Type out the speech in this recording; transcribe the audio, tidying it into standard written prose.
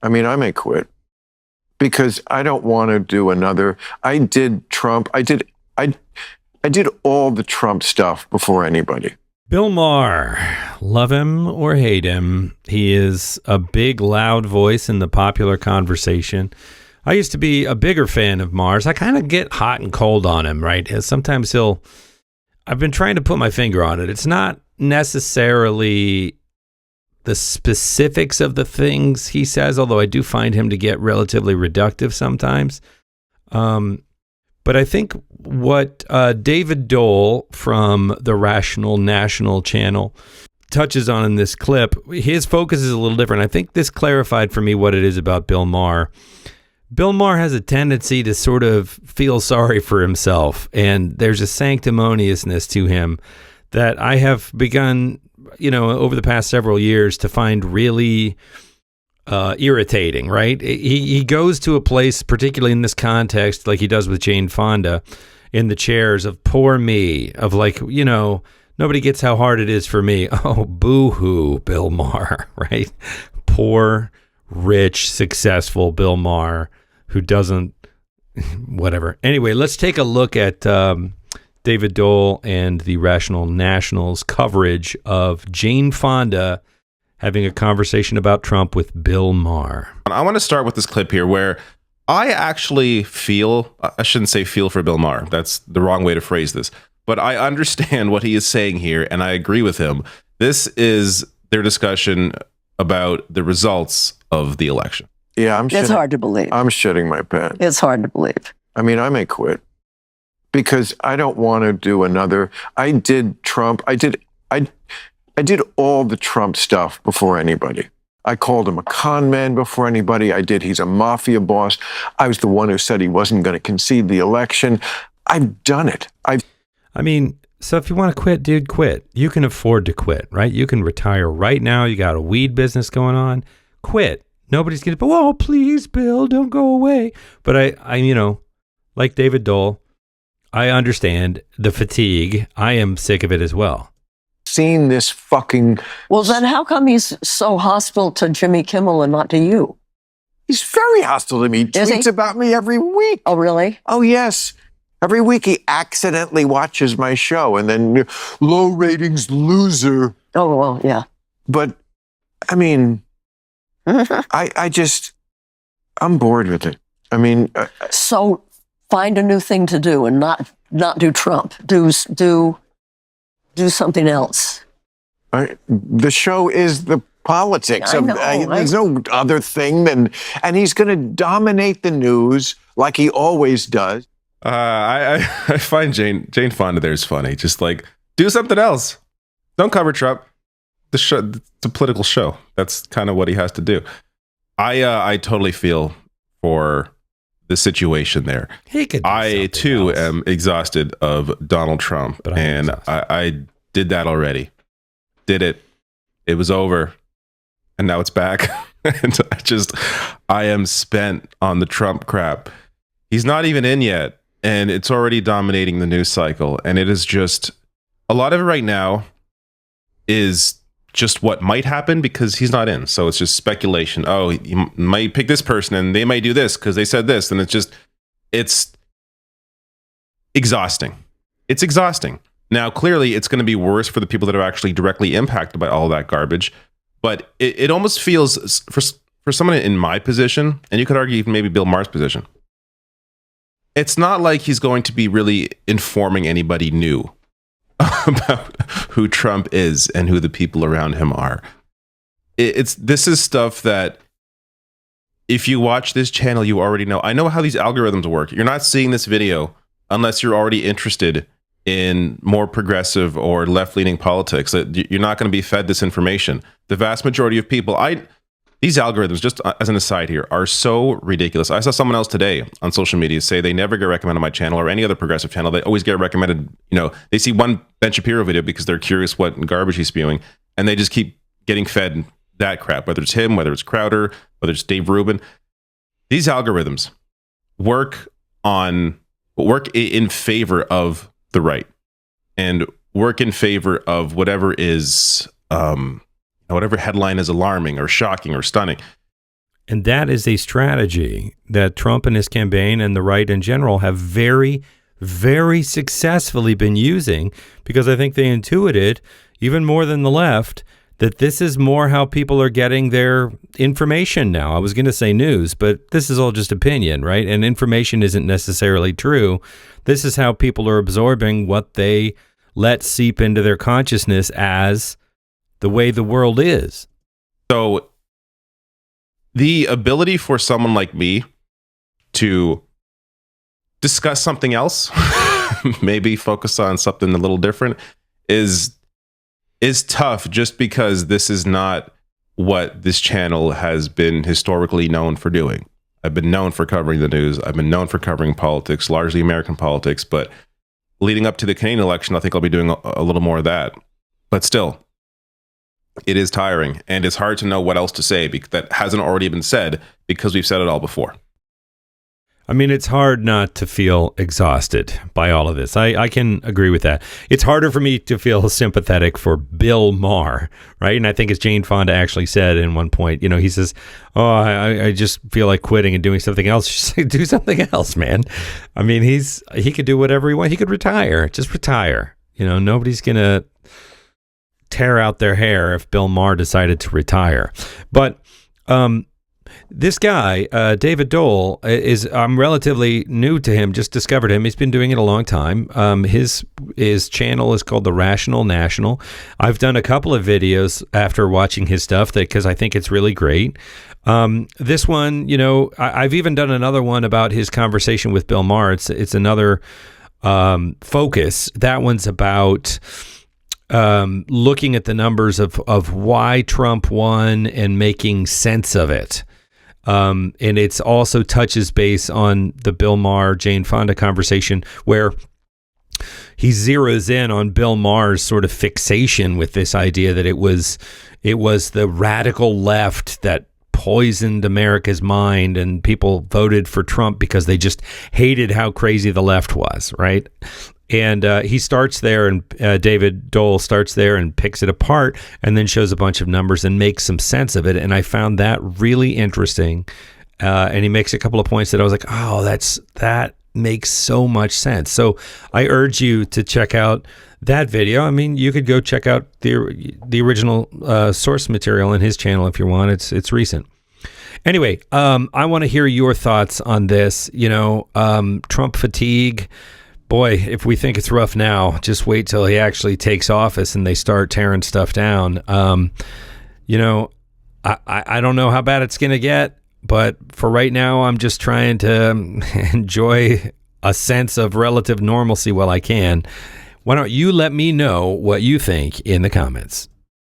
I mean, I may quit because I don't want to do another. I did Trump. I did all the Trump stuff before anybody. Bill Maher, love him or hate him, he is a big, loud voice in the popular conversation. I used to be a bigger fan of Maher's. I kind of get hot and cold on him, right? Sometimes I've been trying to put my finger on it. It's not necessarily the specifics of the things he says, although I do find him to get relatively reductive sometimes. But I think what David Doel from the Rational National channel touches on in this clip, his focus is a little different. I think this clarified for me what it is about Bill Maher. Bill Maher has a tendency to sort of feel sorry for himself, and there's a sanctimoniousness to him that I have begun, over the past several years to find really irritating, right? He goes to a place, particularly in this context, like he does with Jane Fonda, in the chairs of poor me, of like, nobody gets how hard it is for me. Oh, boo-hoo, Bill Maher, right? Poor, rich, successful Bill Maher who doesn't, whatever. Anyway, let's take a look at David Doel and the Rational National's coverage of Jane Fonda having a conversation about Trump with Bill Maher. I want to start with this clip here where I actually I shouldn't say feel for Bill Maher. That's the wrong way to phrase this. But I understand what he is saying here, and I agree with him. This is their discussion about the results of the election. Yeah, It's hard to believe. I'm shitting my pants. It's hard to believe. I mean, I may quit because I don't want to do another. I did Trump. I did all the Trump stuff before anybody. I called him a con man before anybody. He's a mafia boss. I was the one who said he wasn't going to concede the election. I've done it. So if you want to quit, dude, quit. You can afford to quit, right? You can retire right now. You got a weed business going on. Quit. Nobody's going to, oh, please, Bill, don't go away. But I like David Doel, I understand the fatigue. I am sick of it as well. Seen this fucking... Well, then how come he's so hostile to Jimmy Kimmel and not to you? He's very hostile to me. He tweets about me every week. Oh, really? Oh, yes. Every week he accidentally watches my show and then low ratings loser. Oh, well, yeah. But, I mean, I'm bored with it. I mean... So find a new thing to do and not do Trump. Do something else. The show is the politics. I know, there's no other thing and he's going to dominate the news like he always does. I find Jane Fonda there is funny. Just like, do something else. Don't cover Trump. It's a political show. That's kind of what he has to do. I totally feel for the situation there. I too am exhausted of Donald Trump, and I did that already. Did it. It was over, and now it's back. And I am spent on the Trump crap. He's not even in yet, and it's already dominating the news cycle. And it is just a lot of it right now is just what might happen because he's not in. So it's just speculation. Oh, he might pick this person and they might do this because they said this. And it's exhausting. It's exhausting. Now, clearly, it's going to be worse for the people that are actually directly impacted by all that garbage. But it almost feels, for someone in my position, and you could argue even maybe Bill Maher's position, it's not like he's going to be really informing anybody new about who Trump is and who the people around him are. This is stuff that if you watch this channel, you already know. I know how these algorithms work. You're not seeing this video unless you're already interested in more progressive or left-leaning politics. You're not going to be fed this information. The vast majority of people, these algorithms, just as an aside here, are so ridiculous. I saw someone else today on social media say they never get recommended on my channel or any other progressive channel. They always get recommended, they see one Ben Shapiro video because they're curious what garbage he's spewing, and they just keep getting fed that crap, whether it's him, whether it's Crowder, whether it's Dave Rubin. These algorithms work in favor of the right and work in favor of whatever is... whatever headline is alarming or shocking or stunning. And that is a strategy that Trump and his campaign and the right in general have very, very successfully been using, because I think they intuited, even more than the left, that this is more how people are getting their information now. I was going to say news, but this is all just opinion, right? And information isn't necessarily true. This is how people are absorbing what they let seep into their consciousness as the way the world is. So the ability for someone like me to discuss something else, maybe focus on something a little different, is tough, just because this is not what this channel has been historically known for doing. I've been known for covering the news. I've been known for covering politics, largely American politics, but leading up to the Canadian election, I think I'll be doing a little more of that. But still, it is tiring, and it's hard to know what else to say that hasn't already been said, because we've said it all before. I mean, it's hard not to feel exhausted by all of this. I can agree with that. It's harder for me to feel sympathetic for Bill Maher, right? And I think as Jane Fonda actually said in one point, he says, oh, I just feel like quitting and doing something else. She's like, do something else, man. I mean, he could do whatever he wants. He could retire. Just retire. Nobody's going to tear out their hair if Bill Maher decided to retire. But this guy, David Doel, I'm relatively new to him, just discovered him. He's been doing it a long time. His channel is called The Rational National. I've done a couple of videos after watching his stuff because I think it's really great. This one, I've even done another one about his conversation with Bill Maher. It's another focus. That one's about looking at the numbers of why Trump won and making sense of it. And it's also touches base on the Bill Maher, Jane Fonda conversation, where he zeroes in on Bill Maher's sort of fixation with this idea that it was the radical left that poisoned America's mind, and people voted for Trump because they just hated how crazy the left was, right? And he starts there, and David Doel starts there and picks it apart and then shows a bunch of numbers and makes some sense of it. And I found that really interesting. And he makes a couple of points that I was like, oh, that makes so much sense. So I urge you to check out that video. I mean, you could go check out the original source material in his channel if you want. It's recent. Anyway, I want to hear your thoughts on this. Trump fatigue. Boy, if we think it's rough now, just wait till he actually takes office and they start tearing stuff down. I don't know how bad it's going to get, but for right now, I'm just trying to enjoy a sense of relative normalcy while I can. Why don't you let me know what you think in the comments?